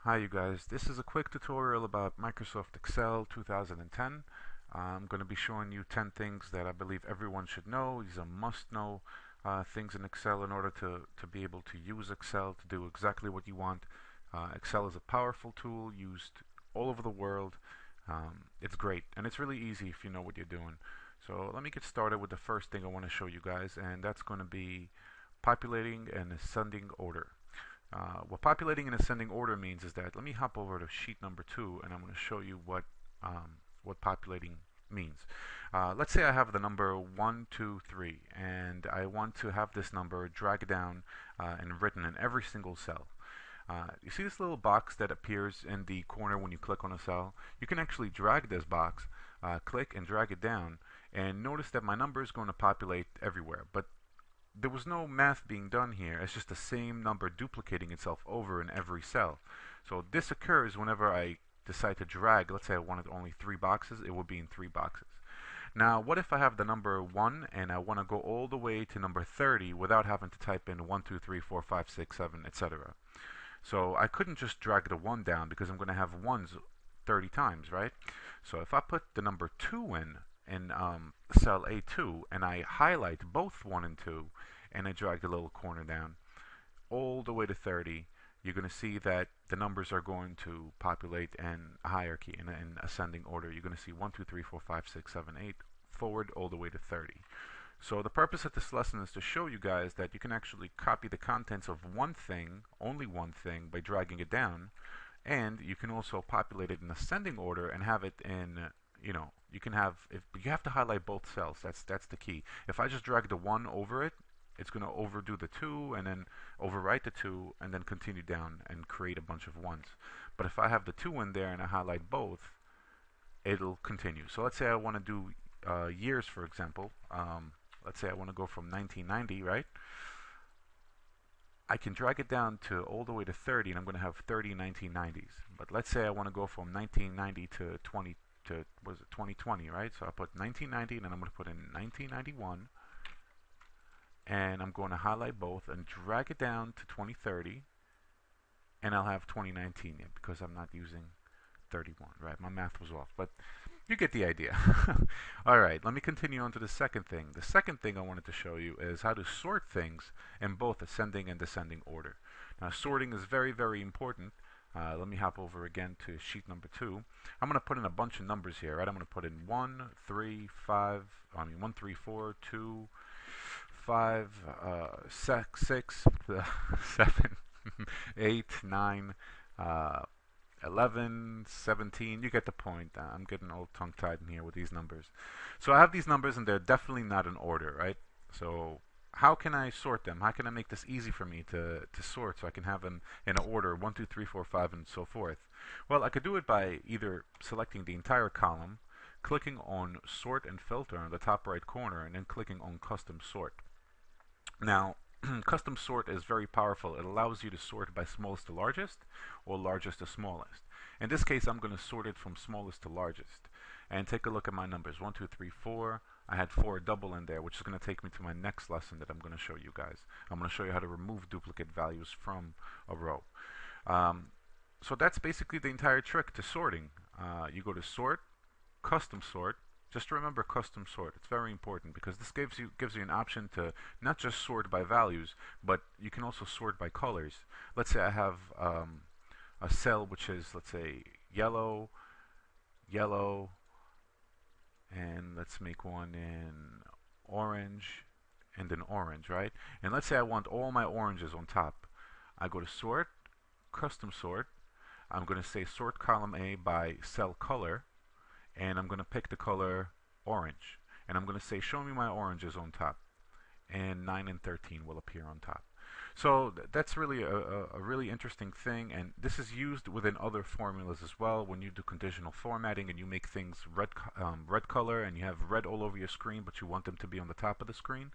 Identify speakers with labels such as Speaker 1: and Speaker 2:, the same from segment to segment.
Speaker 1: Hi you guys, this is a quick tutorial about Microsoft Excel 2010. I'm going to be showing you 10 things that I believe everyone should know. These are must-know things in Excel in order to be able to use Excel to do exactly what you want. Excel is a powerful tool used all over the world. It's great and it's really easy if you know what you're doing. So let me get started with the first thing I want to show you guys, and that's going to be populating an ascending order. What populating in ascending order means is that, let me hop over to sheet number 2 and I'm going to show you what populating means. Let's say I have the number 1, 2, 3 and I want to have this number dragged down and written in every single cell. You see this little box that appears in the corner when you click on a cell? You can actually drag this box, click and drag it down, and notice that my number is going to populate everywhere. But there was no math being done here. It's just the same number duplicating itself over in every cell. So this occurs whenever I decide to drag. Let's say I wanted only 3 boxes, it will be in 3 boxes. Now what if I have the number 1 and I want to go all the way to number 30 without having to type in 1, 2, 3, 4, 5, 6, 7, etc. So I couldn't just drag the 1 down because I'm going to have 1s 30 times, right? So if I put the number 2 in cell A2 and I highlight both 1 and 2 and I drag the little corner down all the way to 30, you're going to see that the numbers are going to populate in a hierarchy, in ascending order. You're going to see 1, 2, 3, 4, 5, 6, 7, 8 forward all the way to 30. So the purpose of this lesson is to show you guys that you can actually copy the contents of one thing, only one thing, by dragging it down, and you can also populate it in ascending order and have it in, you can have, if you have to highlight both cells. That's the key. If I just drag the 1 over it, it's going to overdo the 2 and then overwrite the 2 and then continue down and create a bunch of 1s. But if I have the 2 in there and I highlight both, it'll continue. So let's say I want to do years, for example. Let's say I want to go from 1990, right? I can drag it down to all the way to 30 and I'm going to have 30 1990s. But let's say I want to go from 1990 to 2020, right? So I put 1990 and then I'm going to put in 1991 and I'm going to highlight both and drag it down to 2030 and I'll have 2019 yet because I'm not using 31, right? My math was off, but you get the idea. Alright, let me continue on to the second thing. The second thing I wanted to show you is how to sort things in both ascending and descending order. Now sorting is very, very important. Let me hop over again to sheet number 2. I'm going to put in a bunch of numbers here, right? I'm going to put in 1, 3, 5, 1, 3, 4, 2, 5, 6, 7, 8, 9, 11, 17, you get the point. I'm getting all tongue-tied in here with these numbers. So I have these numbers and they're definitely not in order, right? So how can I sort them? How can I make this easy for me to sort so I can have them in order 1, 2, 3, 4, 5 and so forth? Well, I could do it by either selecting the entire column, clicking on sort and filter on the top right corner, and then clicking on custom sort. Now custom sort is very powerful. It allows you to sort by smallest to largest or largest to smallest. In this case I'm going to sort it from smallest to largest. And take a look at my numbers. 1, 2, 3, 4. I had 4 double in there, which is going to take me to my next lesson that I'm going to show you guys. I'm going to show you how to remove duplicate values from a row. So that's basically the entire trick to sorting. You go to sort, custom sort. Just remember custom sort. It's very important because this gives you an option to not just sort by values, but you can also sort by colors. Let's say I have a cell which is, let's say, yellow, yellow, and let's make one in orange and then orange, right? And let's say I want all my oranges on top. I go to sort, custom sort. I'm going to say sort column A by cell color, and I'm going to pick the color orange, and I'm going to say show me my oranges on top, and 9 and 13 will appear on top. So that's really a really interesting thing, and this is used within other formulas as well. When you do conditional formatting and you make things red color and you have red all over your screen but you want them to be on the top of the screen,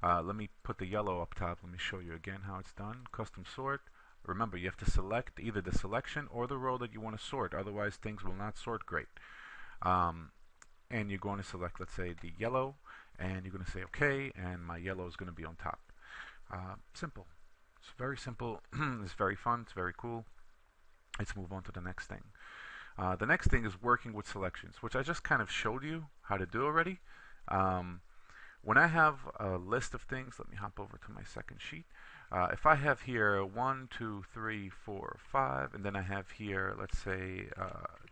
Speaker 1: let me put the yellow up top. Let me show you again how it's done. Custom sort. Remember, you have to select either the selection or the row that you want to sort, otherwise things will not sort great. And you're going to select, let's say, the yellow, and you're going to say OK, and my yellow is going to be on top. Simple. It's very simple. It's very fun. It's very cool. Let's move on to the next thing. The next thing is working with selections, which I just kind of showed you how to do already. Um, when I have a list of things, let me hop over to my second sheet. If I have here 1, 2, 3, 4, 5, and then I have here, let's say,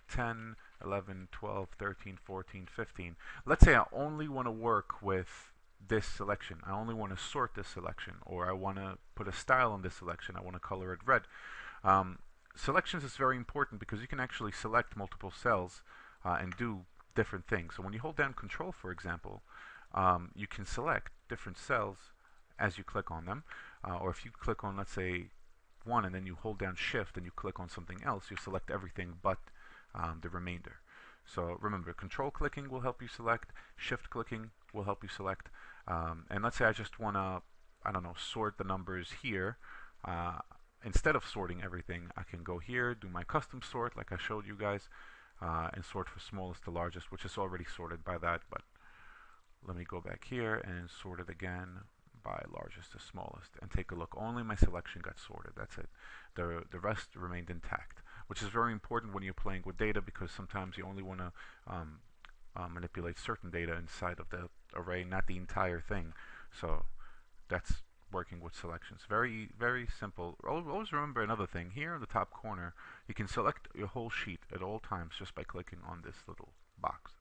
Speaker 1: 10, 11, 12, 13, 14, 15. Let's say I only want to work with this selection. I only want to sort this selection, or I want to put a style on this selection. I want to color it red. Selections is very important because you can actually select multiple cells and do different things. So when you hold down Control, for example, you can select different cells as you click on them. Or if you click on, let's say, one and then you hold down Shift and you click on something else, you select everything but the remainder. So remember, Control clicking will help you select, Shift clicking will help you select. And let's say I just want to, I don't know, sort the numbers here. Instead of sorting everything, I can go here, do my custom sort like I showed you guys, and sort from smallest to largest, which is already sorted by that, but let me go back here and sort it again by largest to smallest and take a look. Only my selection got sorted. That's it. The rest remained intact, which is very important when you're playing with data because sometimes you only want to manipulate certain data inside of the array, not the entire thing. So that's working with selections. Very, very simple. Always remember another thing. Here in the top corner, you can select your whole sheet at all times just by clicking on this little box.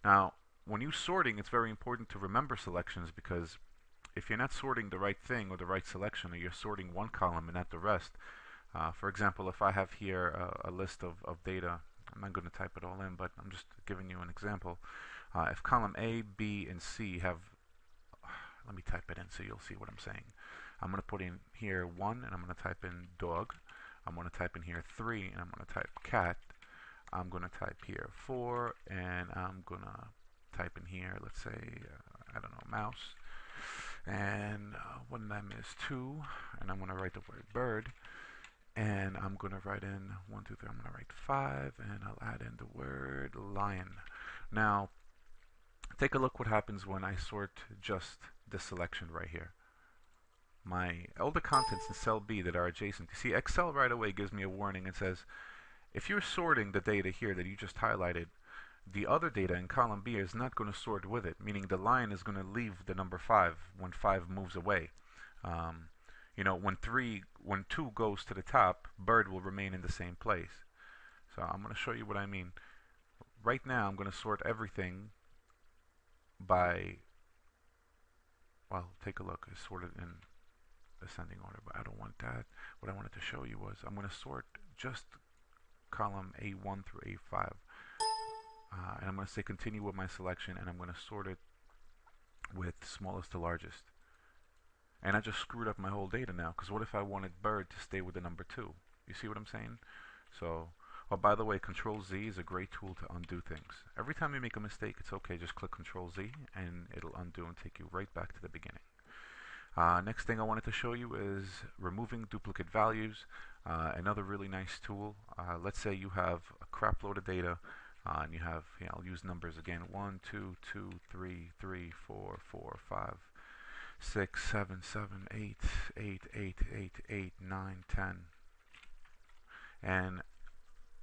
Speaker 1: Now, when you're sorting, it's very important to remember selections because if you're not sorting the right thing or the right selection, or you're sorting one column and not the rest, for example, if I have here a list of data, I'm not going to type it all in, but I'm just giving you an example. If column A, B, and C have, let me type it in so you'll see what I'm saying. I'm going to put in here 1, and I'm going to type in dog. I'm going to type in here 3, and I'm going to type cat. I'm going to type here 4, and I'm going to type in here, let's say, I don't know, mouse. And one of them is 2, and I'm going to write the word bird. And I'm going to write in 1, 2, 3, I'm going to write 5, and I'll add in the word lion. Now, take a look what happens when I sort just this selection right here. All the contents in cell B that are adjacent. You see, Excel right away gives me a warning and says, if you're sorting the data here that you just highlighted, the other data in column B is not going to sort with it, meaning the line is going to leave the number 5 when 5 moves away. You know, when 2 goes to the top, bird will remain in the same place. So I'm going to show you what I mean. Right now, I'm going to sort everything by, well, take a look. It's sorted in ascending order, but I don't want that. What I wanted to show you was I'm going to sort just column A1 through A5. And I'm going to say continue with my selection, and I'm going to sort it with smallest to largest. And I just screwed up my whole data now, because what if I wanted bird to stay with the number 2? You see what I'm saying? So, oh, by the way, Control Z is a great tool to undo things. Every time you make a mistake, it's okay, just click Control Z, and it'll undo and take you right back to the beginning. Next thing I wanted to show you is removing duplicate values. Another really nice tool. Let's say you have a crap load of data, and you have, I'll use numbers again, 1, 2, 2, 3, 3, 4, 4, 5, 6, 7, 7, 8, 8, 8, 8, 8, 9, 10. And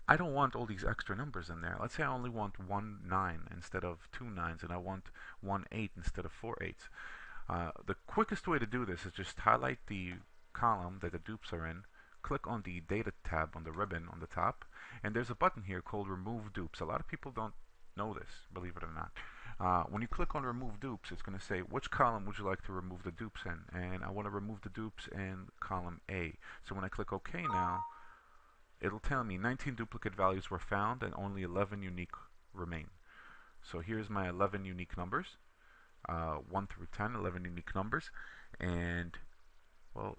Speaker 1: I don't want all these extra numbers in there. Let's say I only want 1 9 instead of 2 9s, and I want 1 8 instead of 4 8s. The quickest way to do this is just highlight the column that the dupes are in, click on the Data tab on the ribbon on the top, and there's a button here called Remove Dupes. A lot of people don't know this, believe it or not. When you click on Remove Dupes, it's going to say, which column would you like to remove the dupes in? And I want to remove the dupes in column A. So when I click OK now, it'll tell me 19 duplicate values were found and only 11 unique remain. So here's my 11 unique numbers. 1 through 10, 11 unique numbers. And, well,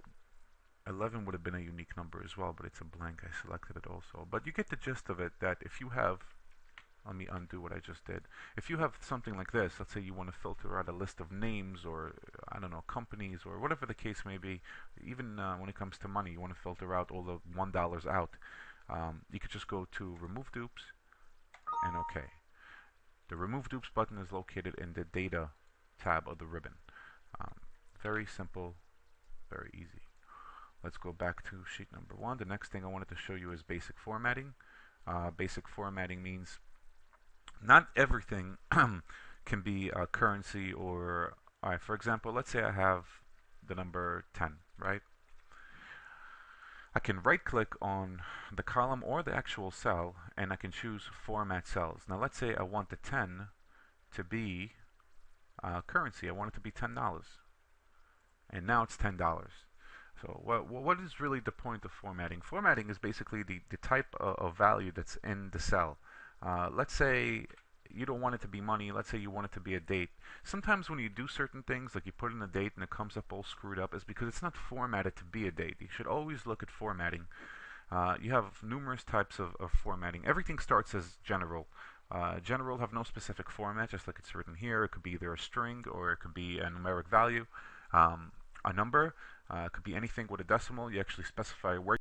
Speaker 1: 11 would have been a unique number as well, but it's a blank. I selected it also. But you get the gist of it, that if you have, let me undo what I just did. If you have something like this, let's say you want to filter out a list of names or, I don't know, companies or whatever the case may be, even when it comes to money, you want to filter out all the $1 out. You could just go to Remove Dupes and OK. The Remove Dupes button is located in the Data tab of the ribbon. Very simple, very easy. Let's go back to sheet number 1. The next thing I wanted to show you is basic formatting. Basic formatting means not everything can be a currency or, alright, for example, let's say I have the number 10, right? I can right click on the column or the actual cell and I can choose format cells. Now let's say I want the 10 to be currency. I want it to be $10. And now it's $10. So what is really the point of formatting? Formatting is basically the type of value that's in the cell. Let's say you don't want it to be money. Let's say you want it to be a date. Sometimes when you do certain things, like you put in a date and it comes up all screwed up, is because it's not formatted to be a date. You should always look at formatting. You have numerous types of formatting. Everything starts as general. General have no specific format, just like it's written here. It could be either a string or it could be a numeric value. A number could be anything with a decimal. You actually specify where